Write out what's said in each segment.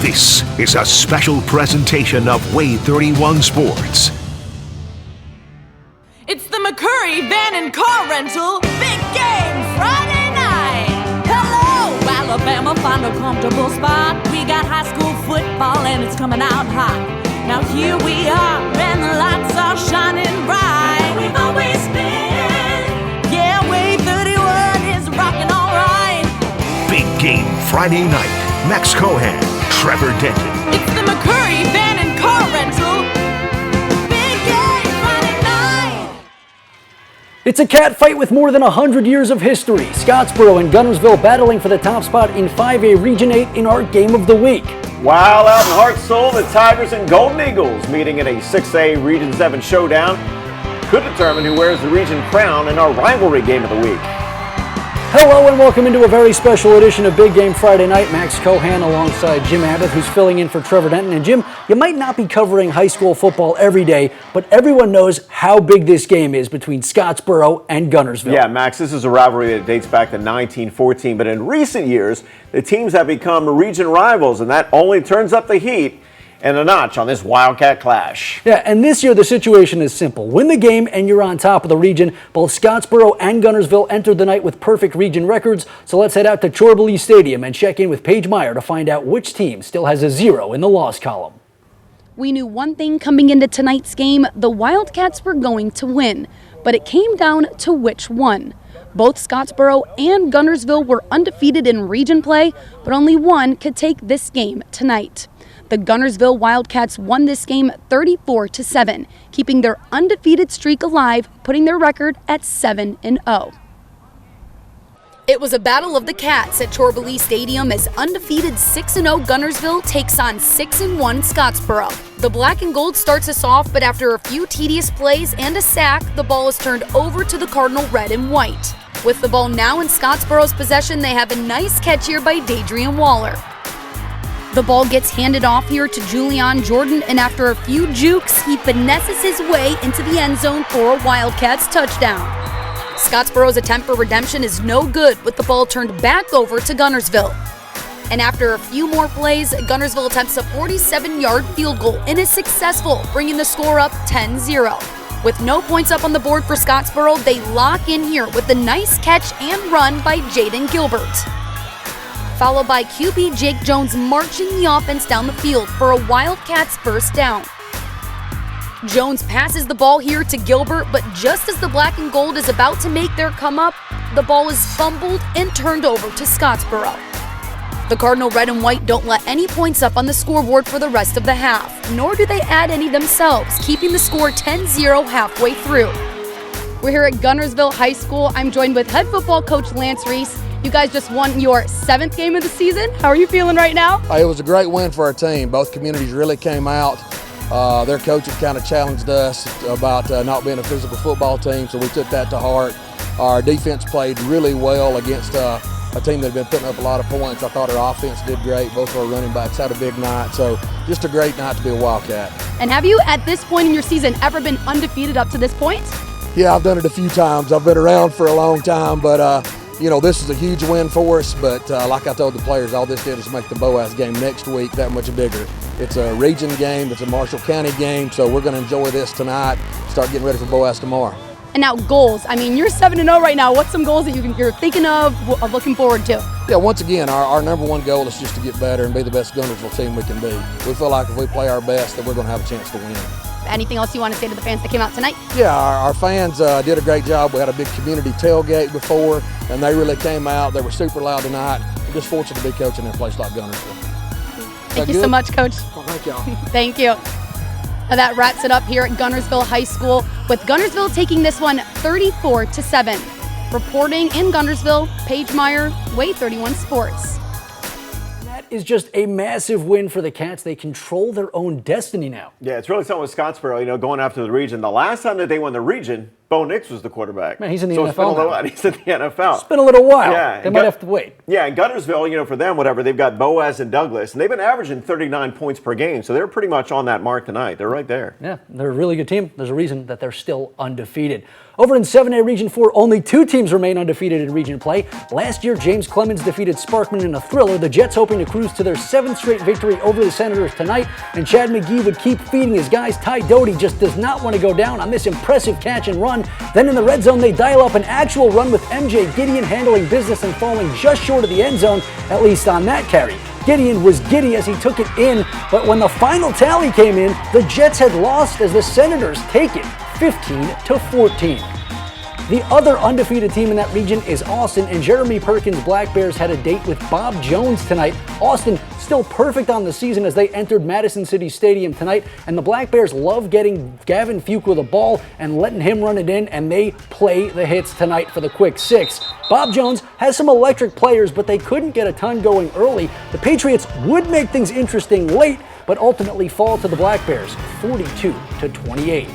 This is a special presentation of WAAY 31 Sports. It's the McCurry Van and Car Rental Big Game Friday night. Hello, Alabama, find a comfortable spot. We got high school football and it's coming out hot. Now here we are and the lights are shining bright. Where we've always been. Yeah, WAAY 31 is rocking all right. Big Game Friday night. Max Cohan, Trevor Denton. It's the McCurry Van and Car Rental Big Game Friday night. It's a cat fight with more than 100 years of history. Scottsboro and Guntersville battling for the top spot in 5A Region 8 in our Game of the Week. While out in Hartselle, the Tigers and Golden Eagles meeting in a 6A Region 7 showdown could determine who wears the region crown in our rivalry game of the week. Hello and welcome into a very special edition of Big Game Friday Night. Max Cohan alongside Jim Abbott, who's filling in for Trevor Denton. And Jim, you might not be covering high school football every day, but everyone knows how big this game is between Scottsboro and Guntersville. Yeah, Max, this is a rivalry that dates back to 1914, but in recent years, the teams have become region rivals, and that only turns up the heat and a notch on this Wildcat clash. Yeah, and this year the situation is simple. Win the game and you're on top of the region. Both Scottsboro and Guntersville entered the night with perfect region records, so let's head out to Chorley Stadium and check in with Paige Meyer to find out which team still has a 0 in the loss column. We knew one thing coming into tonight's game: the Wildcats were going to win, but it came down to which one. Both Scottsboro and Guntersville were undefeated in region play, but only one could take this game tonight. The Guntersville Wildcats won this game 34-7, keeping their undefeated streak alive, putting their record at 7-0. It was a battle of the cats at Chorley Stadium as undefeated 6-0 Guntersville takes on 6-1 Scottsboro. The black and gold starts us off, but after a few tedious plays and a sack, the ball is turned over to the Cardinal red and white. With the ball now in Scottsboro's possession, they have a nice catch here by Dadrian Waller. The ball gets handed off here to Julian Jordan, and after a few jukes, he finesses his way into the end zone for a Wildcats touchdown. Scottsboro's attempt for redemption is no good, with the ball turned back over to Guntersville. And after a few more plays, Guntersville attempts a 47-yard field goal and is successful, bringing the score up 10-0. With no points up on the board for Scottsboro, they lock in here with a nice catch and run by Jaden Gilbert, followed by QB Jake Jones marching the offense down the field for a Wildcats first down. Jones passes the ball here to Gilbert, but just as the black and gold is about to make their come up, the ball is fumbled and turned over to Scottsboro. The Cardinal red and white don't let any points up on the scoreboard for the rest of the half, nor do they add any themselves, keeping the score 10-0 halfway through. We're here at Guntersville High School. I'm joined with head football coach Lance Reese. You guys just won your 7th game of the season. How are you feeling right now? It was a great win for our team. Both communities really came out. Their coaches kind of challenged us about not being a physical football team, so we took that to heart. Our defense played really well against a team that had been putting up a lot of points. I thought our offense did great. Both of our running backs had a big night, so just a great night to be a Wildcat. And have you, at this point in your season, ever been undefeated up to this point? Yeah, I've done it a few times. I've been around for a long time, but you know, this is a huge win for us, but like I told the players, all this did is make the Boaz game next week that much bigger. It's a region game, it's a Marshall County game, so we're going to enjoy this tonight, start getting ready for Boaz tomorrow. And now goals. I mean, you're 7-0 right now. What's some goals that you're thinking of looking forward to? Yeah, once again, our number one goal is just to get better and be the best Guntersville team we can be. We feel like if we play our best, that we're going to have a chance to win. Anything else you want to say to the fans that came out tonight? Yeah, our fans did a great job. We had a big community tailgate before, and they really came out. They were super loud tonight. We're just fortunate to be coaching in a place like Guntersville. Thank you so much, Coach. Well, thank y'all. Thank you. And that wraps it up here at Guntersville High School, with Guntersville taking this one 34-7. Reporting in Guntersville, Paige Meyer, WAAY 31 Sports. That is just a massive win for the Cats. They control their own destiny now. Yeah, it's really something with Scottsboro, you know, going after the region. The last time that they won the region, Bo Nix was the quarterback. Man, he's in the so NFL now. He's in the NFL. It's been a little while. Yeah, They might have to wait. Yeah, in Guntersville, for them, whatever, they've got Boaz and Douglas, and they've been averaging 39 points per game, so they're pretty much on that mark tonight. They're right there. Yeah, they're a really good team. There's a reason that they're still undefeated. Over in 7A Region 4, only 2 teams remain undefeated in region play. Last year, James Clemens defeated Sparkman in a thriller. The Jets hoping to cruise to their 7th straight victory over the Senators tonight. And Chad McGee would keep feeding his guys. Ty Doty just does not want to go down on this impressive catch and run. Then in the red zone, they dial up an actual run with MJ Gideon handling business and falling just short of the end zone, at least on that carry. Gideon was giddy as he took it in, but when the final tally came in, the Jets had lost as the Senators take it 15-14. The other undefeated team in that region is Austin, and Jeremy Perkins' Black Bears had a date with Bob Jones tonight. Austin still perfect on the season as they entered Madison City Stadium tonight, and the Black Bears love getting Gavin Fuqua the ball and letting him run it in, and they play the hits tonight for the quick 6. Bob Jones has some electric players, but they couldn't get a ton going early. The Patriots would make things interesting late, but ultimately fall to the Black Bears 42-28.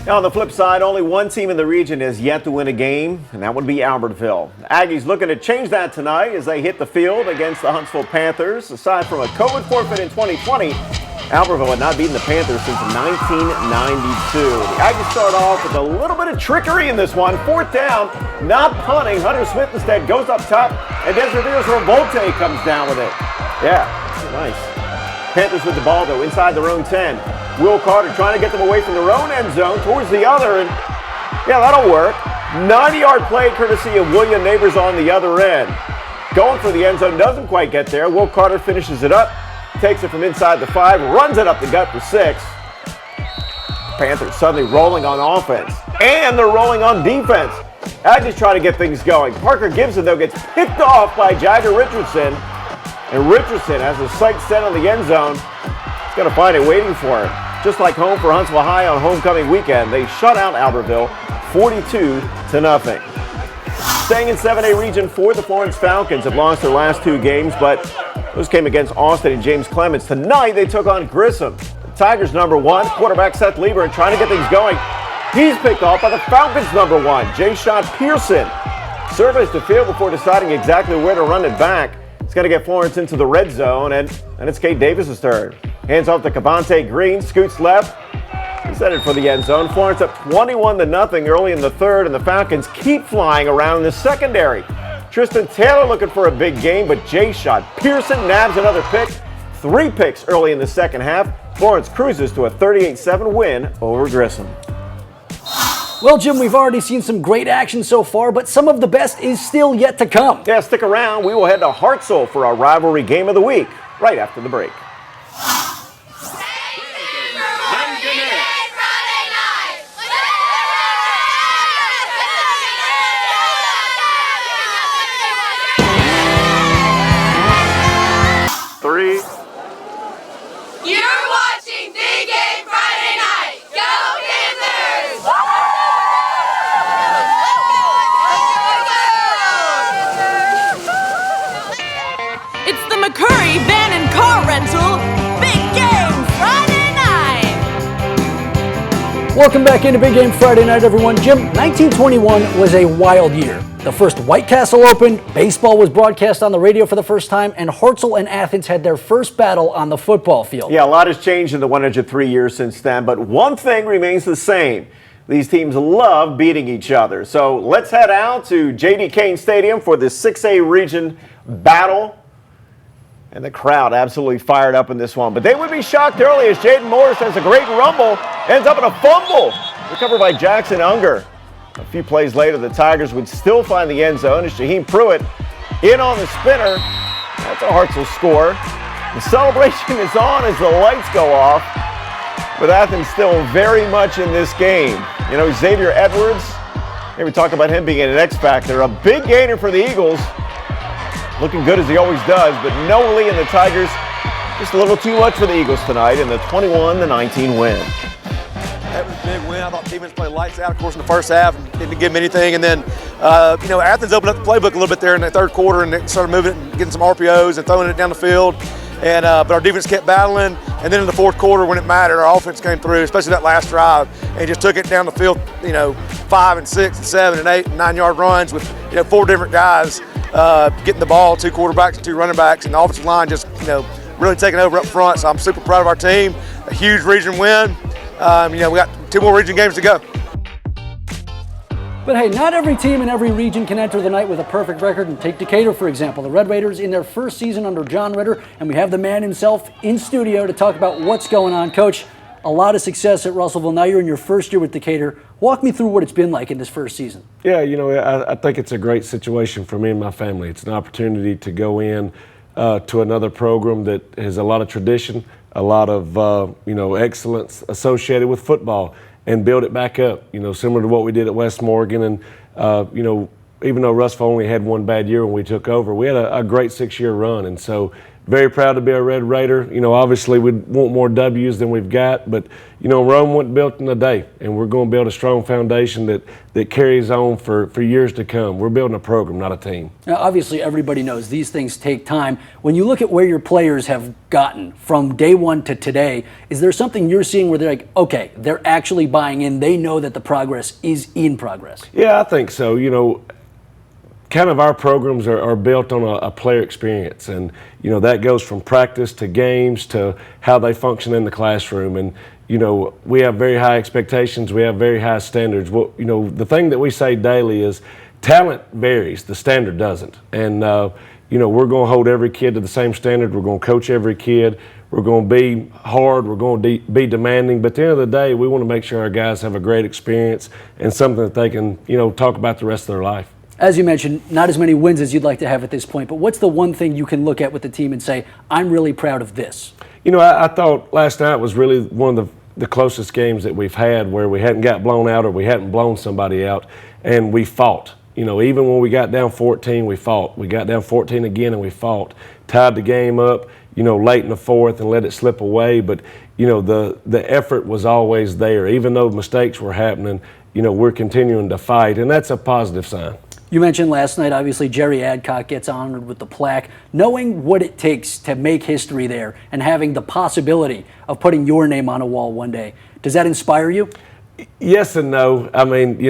Now, on the flip side, only one team in the region has yet to win a game, and that would be Albertville. The Aggies looking to change that tonight as they hit the field against the Huntsville Panthers. Aside from a COVID forfeit in 2020, Albertville had not beaten the Panthers since 1992. The Aggies start off with a little bit of trickery in this one. 4th down, not punting. Hunter Smith instead goes up top, and Desireus Revolte comes down with it. Yeah, nice. Panthers with the ball, though, inside their own 10. Will Carter trying to get them away from their own end zone towards the other, and yeah, that'll work. 90-yard play courtesy of William Neighbors on the other end. Going for the end zone, doesn't quite get there. Will Carter finishes it up, takes it from inside the 5, runs it up the gut for 6. Panthers suddenly rolling on offense, and they're rolling on defense. Aggies trying to get things going. Parker Gibson, though, gets picked off by Jagger Richardson, and Richardson has his sights set on the end zone. He's going to find it waiting for him. Just like home for Huntsville High on homecoming weekend, they shut out Albertville 42-0. Staying in 7A Region 4, the Florence Falcons have lost their last 2 games, but those came against Austin and James Clemens. Tonight, they took on Grissom. The Tigers' number 1, quarterback Seth Lieber, trying to get things going. He's picked off by the Falcons' number 1, Jay-Shot Pearson. Surveys the field before deciding exactly where to run it back. It's going to get Florence into the red zone, and it's Kate Davis's turn. Hands off to Cavante Green, scoots left. He's headed for the end zone. Florence up 21-0 early in the 3rd, and the Falcons keep flying around in the secondary. Tristan Taylor looking for a big game, but Jay-Shot Pearson nabs another pick. 3 picks early in the second half. Florence cruises to a 38-7 win over Grissom. Well, Jim, we've already seen some great action so far, but some of the best is still yet to come. Yeah, stick around. We will head to Hartselle for our rivalry game of the week right after the break. You're watching Big Game Friday Night. Go Panthers! It's the McCurry Van and Car Rental Big Game Friday Night. Welcome back into Big Game Friday Night, everyone. Jim, 1921 was a wild year. The first White Castle opened, baseball was broadcast on the radio for the first time, and Hartselle and Athens had their first battle on the football field. Yeah, a lot has changed in the 103 years since then, but one thing remains the same. These teams love beating each other. So let's head out to J.D. Kane Stadium for the 6A region battle. And the crowd absolutely fired up in this one. But they would be shocked early as Jaden Morris has a great rumble, ends up in a fumble. Recovered by Jackson Unger. A few plays later, the Tigers would still find the end zone as Shaheem Pruitt in on the spinner. That's a Hartselle score. The celebration is on as the lights go off, with Athens still very much in this game. You know, Xavier Edwards, maybe talk about him being an X factor. A big gainer for the Eagles. Looking good as he always does, but Noah Lee and the Tigers just a little too much for the Eagles tonight in the 21-19 win. That was a big win. I thought defense played lights out, of course, in the first half and didn't give them anything. And then, Athens opened up the playbook a little bit there in the 3rd quarter and they started moving it and getting some RPOs and throwing it down the field. And but our defense kept battling. And then in the fourth quarter, when it mattered, our offense came through, especially that last drive, and just took it down the field, 5 and 6 and 7 and 8 and 9-yard runs with, 4 different guys getting the ball, 2 quarterbacks and 2 running backs, and the offensive line just, really taking over up front. So I'm super proud of our team. A huge region win. We got 2 more region games to go. But hey, not every team in every region can enter the night with a perfect record. And take Decatur, for example. The Red Raiders in their first season under John Ritter, and we have the man himself in studio to talk about what's going on. Coach, a lot of success at Russellville. Now you're in your first year with Decatur. Walk me through what it's been like in this first season. Yeah, I think it's a great situation for me and my family. It's an opportunity to go in to another program that has a lot of tradition, a lot of excellence associated with football, and build it back up, similar to what we did at West Morgan. And, even though Russellville only had 1 bad year when we took over, we had a great 6-year run. And so very proud to be a Red Raider. Obviously we want more W's than we've got, but, Rome wasn't built in a day, and we're going to build a strong foundation that carries on for years to come. We're building a program, not a team. Now, obviously, everybody knows these things take time. When you look at where your players have gotten from day one to today, is there something you're seeing where they're like, okay, they're actually buying in, they know that the progress is in progress? Yeah, I think so. Kind of our programs are built on a player experience, and that goes from practice to games to how they function in the classroom. And we have very high expectations, we have very high standards. Well, the thing that we say daily is talent varies, the standard doesn't. And we're going to hold every kid to the same standard. We're going to coach every kid. We're going to be hard. We're going to be demanding. But at the end of the day, we want to make sure our guys have a great experience and something that they can talk about the rest of their life. As you mentioned, not as many wins as you'd like to have at this point, but what's the one thing you can look at with the team and say, I'm really proud of this? I thought last night was really one of the closest games that we've had where we hadn't got blown out or we hadn't blown somebody out, and we fought. Even when we got down 14, we fought. We got down 14 again and we fought. Tied the game up, late in the fourth and let it slip away, but, the effort was always there. Even though mistakes were happening, we're continuing to fight, and that's a positive sign. You mentioned last night, obviously, Jerry Adcock gets honored with the plaque. Knowing what it takes to make history there and having the possibility of putting your name on a wall one day, does that inspire you? Yes and no. I mean,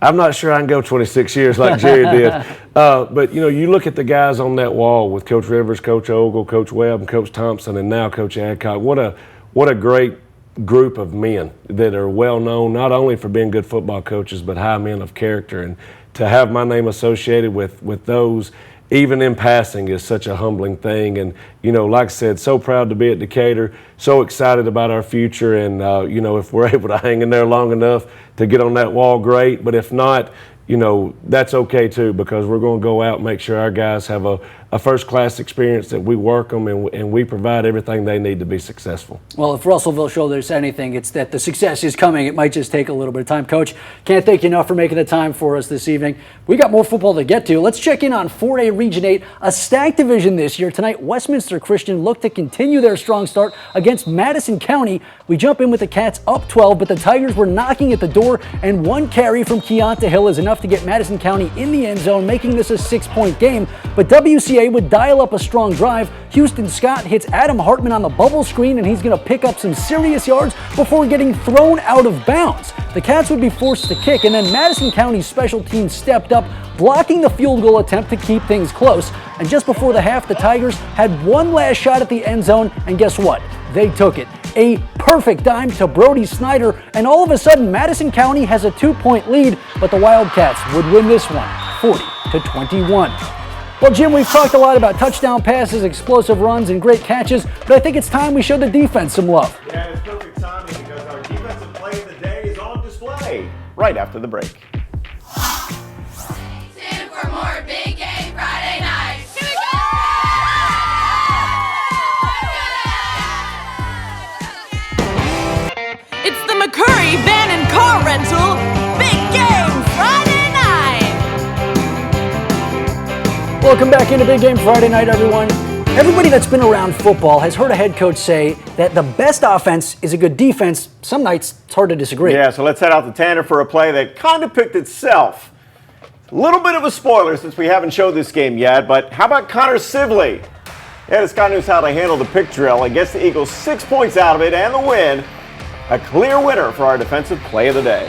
I'm not sure I can go 26 years like Jerry did. But, you look at the guys on that wall with Coach Rivers, Coach Ogle, Coach Webb, and Coach Thompson, and now Coach Adcock. What a great group of men that are well known, not only for being good football coaches, but high men of character. And to have my name associated with those, even in passing, is such a humbling thing. And, like I said, so proud to be at Decatur, so excited about our future. And, if we're able to hang in there long enough to get on that wall, great. But if not, that's okay too, because we're going to go out and make sure our guys have a first-class experience, that we work them and we provide everything they need to be successful. Well, if Russellville showed us anything, it's that the success is coming. It might just take a little bit of time. Coach, can't thank you enough for making the time for us this evening. We got more football to get to. Let's check in on 4A Region 8, a stacked division this year. Tonight, Westminster Christian look to continue their strong start against Madison County. We jump in with the Cats up 12, but the Tigers were knocking at the door, and one carry from Keonta Hill is enough to get Madison County in the end zone, making this a 6-point game. But WCA would dial up a strong drive. Houston Scott hits Adam Hartman on the bubble screen, and he's going to pick up some serious yards before getting thrown out of bounds. The Cats would be forced to kick, and then Madison County's special teams stepped up, blocking the field goal attempt to keep things close. And just before the half, the Tigers had one last shot at the end zone, and guess what? They took it. A perfect dime to Brody Snyder, and all of a sudden Madison County has a 2-point lead, but the Wildcats would win this one 40-21. Well, Jim, we've talked a lot about touchdown passes, explosive runs, and great catches, but I think it's time we show the defense some love. Yeah, it's perfect timing because our defensive play of the day is on display right after the break. Stay tuned for more Big Game Friday night. Here we go! It's the McCurry Van and Car Rental Big Game Friday night. Welcome back into Big Game Friday night, everyone. Everybody that's been around football has heard a head coach say that the best offense is a good defense. Some nights it's hard to disagree. Yeah, so let's head out to Tanner for a play that kind of picked itself. A little bit of a spoiler since we haven't showed this game yet, but how about Connor Sibley? Yeah, the Sky knows how to handle the pick drill and gets the Eagles 6 points out of it and the win. A clear winner for our defensive play of the day.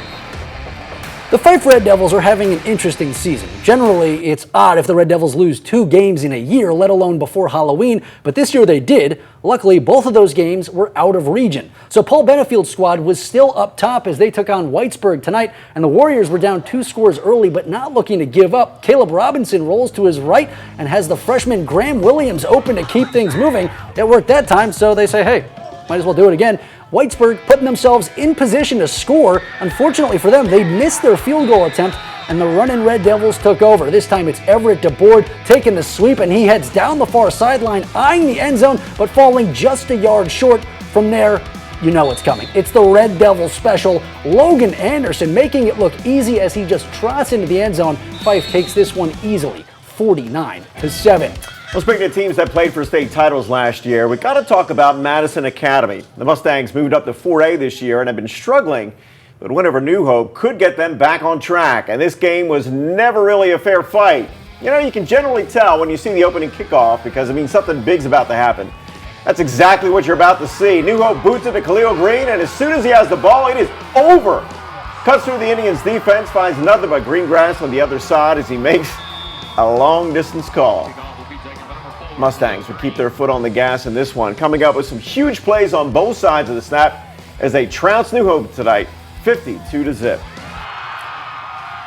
The Fife Red Devils are having an interesting season. Generally, it's odd if the Red Devils lose 2 games in a year, let alone before Halloween, but this year they did. Luckily, both of those games were out of region. So Paul Benefield's squad was still up top as they took on Whitesburg tonight, and the Warriors were down 2 scores early, but not looking to give up. Caleb Robinson rolls to his right and has the freshman Graham Williams open to keep things moving. It worked that time, so they say, hey, might as well do it again. Whitesburg putting themselves in position to score. Unfortunately for them, they missed their field goal attempt, and the running Red Devils took over. This time it's Everett DeBoard taking the sweep, and he heads down the far sideline, eyeing the end zone, but falling just a yard short. From there, you know what's coming. It's the Red Devils special, Logan Anderson, making it look easy as he just trots into the end zone. Fife takes this one easily, 49-7. Well, speaking of teams that played for state titles last year, we got to talk about Madison Academy. The Mustangs moved up to 4A this year and have been struggling, but a win over New Hope could get them back on track. And this game was never really a fair fight. You know, you can generally tell when you see the opening kickoff because it means something big's about to happen. That's exactly what you're about to see. New Hope boots it to Khalil Green, and as soon as he has the ball, it is over. Cuts through the Indians' defense, finds nothing but green grass on the other side as he makes a long-distance call. Mustangs would keep their foot on the gas in this one, coming up with some huge plays on both sides of the snap as they trounce New Hope tonight, 52-0.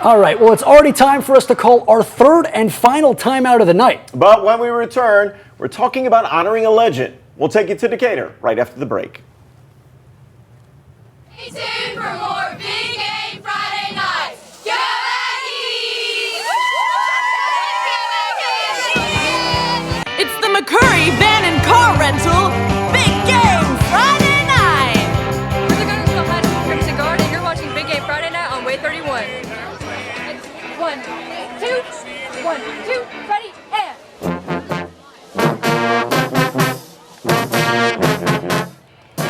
All right, well, it's already time for us to call our third and final timeout of the night. But when we return, we're talking about honoring a legend. We'll take you to Decatur right after the break. Stay tuned for more Big Game Friday night. Go Aggies! It's the McCurry Van and Car Rental Big Game Friday night. We're the Gunnersville High School Crimson Guard, and you're watching Big Game Friday night on WAAY 31. 1, 2, 1, 2, ready, and.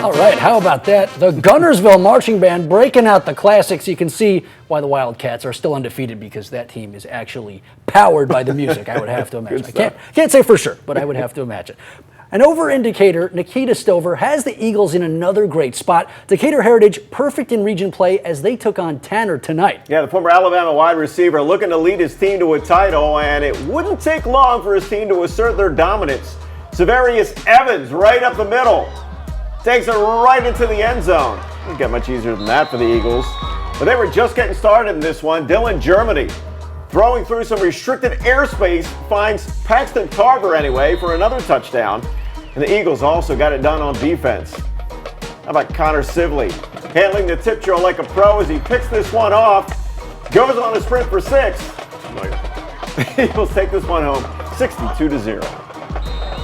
All right, how about that? The Gunnersville Marching Band breaking out the classics. You can see why the Wildcats are still undefeated because that team is actually powered by the music, I would have to imagine. I can't say for sure, but I would have to imagine. And over in Decatur, Nikita Stover has the Eagles in another great spot. Decatur Heritage perfect in region play as they took on Tanner tonight. Yeah, the former Alabama wide receiver looking to lead his team to a title, and it wouldn't take long for his team to assert their dominance. Severius Evans right up the middle. Takes it right into the end zone. Didn't get much easier than that for the Eagles. But they were just getting started in this one. Dylan Germany throwing through some restricted airspace finds Paxton Carver anyway for another touchdown. And the Eagles also got it done on defense. How about Connor Sibley handling the tip drill like a pro as he picks this one off. Goes on a sprint for 6. The Eagles take this one home 62-0.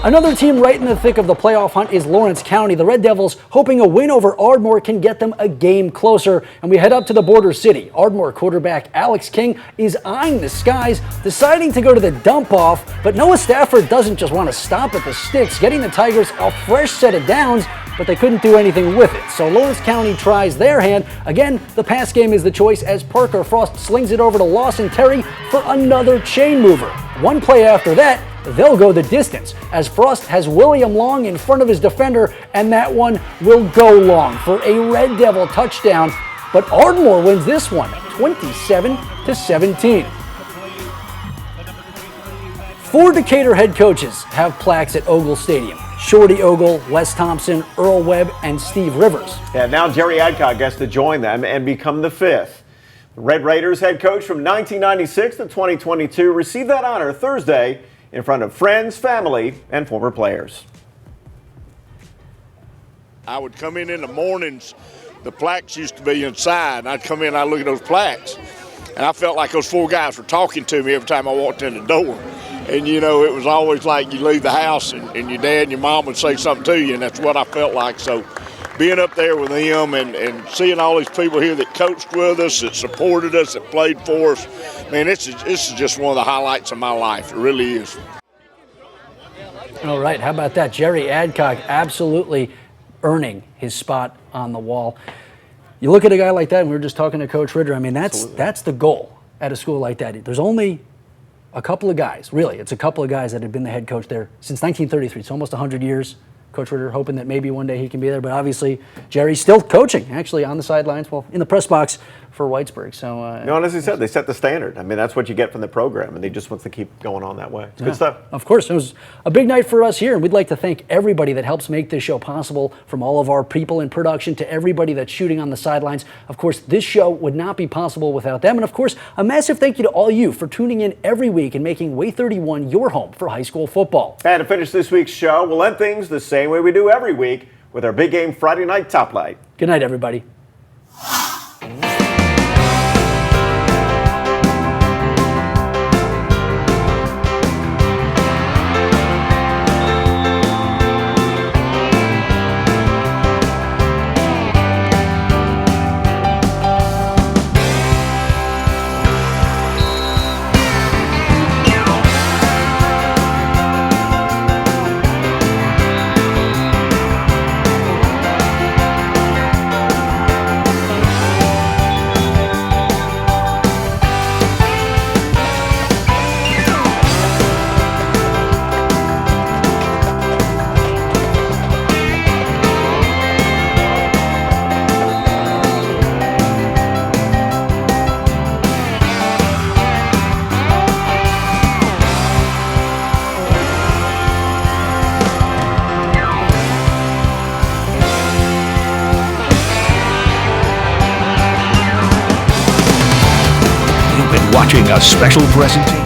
Another team right in the thick of the playoff hunt is Lawrence County. The Red Devils hoping a win over Ardmore can get them a game closer. And we head up to the border city. Ardmore quarterback Alex King is eyeing the skies, deciding to go to the dump off. But Noah Stafford doesn't just want to stop at the sticks, getting the Tigers a fresh set of downs, but they couldn't do anything with it. So Lawrence County tries their hand. Again, the pass game is the choice as Parker Frost slings it over to Lawson Terry for another chain mover. One play after that, they'll go the distance as Frost has William Long in front of his defender, and that one will go long for a Red Devil touchdown. But Ardmore wins this one, 27-17. 4 Decatur head coaches have plaques at Ogle Stadium. Shorty Ogle, Wes Thompson, Earl Webb, and Steve Rivers. Yeah, now Jerry Adcock gets to join them and become the 5th. The Red Raiders head coach from 1996 to 2022 received that honor Thursday in front of friends, family, and former players. I would come in the mornings, the plaques used to be inside. I'd come in, I'd look at those plaques, and I felt like those 4 guys were talking to me every time I walked in the door. And, you know, it was always like you leave the house and your dad and your mom would say something to you, and that's what I felt like. So being up there with them and seeing all these people here that coached with us, that supported us, that played for us, man, this is just one of the highlights of my life. It really is. All right, how about that? Jerry Adcock absolutely earning his spot on the wall. You look at a guy like that, and we were just talking to Coach Ritter, I mean, that's the goal at a school like that. There's only a couple of guys, really, it's a couple of guys that have been the head coach there since 1933. It's almost 100 years. Coach Ritter hoping that maybe one day he can be there, but obviously Jerry's still coaching, actually on the sidelines, well, in the press box for Whitesburg. So, as he said, they set the standard. I mean, that's what you get from the program, and they just want to keep going on that way. It's good stuff. Of course, it was a big night for us here, and we'd like to thank everybody that helps make this show possible, from all of our people in production to everybody that's shooting on the sidelines. Of course, this show would not be possible without them, and of course, a massive thank you to all you for tuning in every week and making WAAY 31 your home for high school football. And to finish this week's show, we'll end things the same way we do every week with our Big Game Friday Night Top Light. Good night, everybody. Watching a special presentation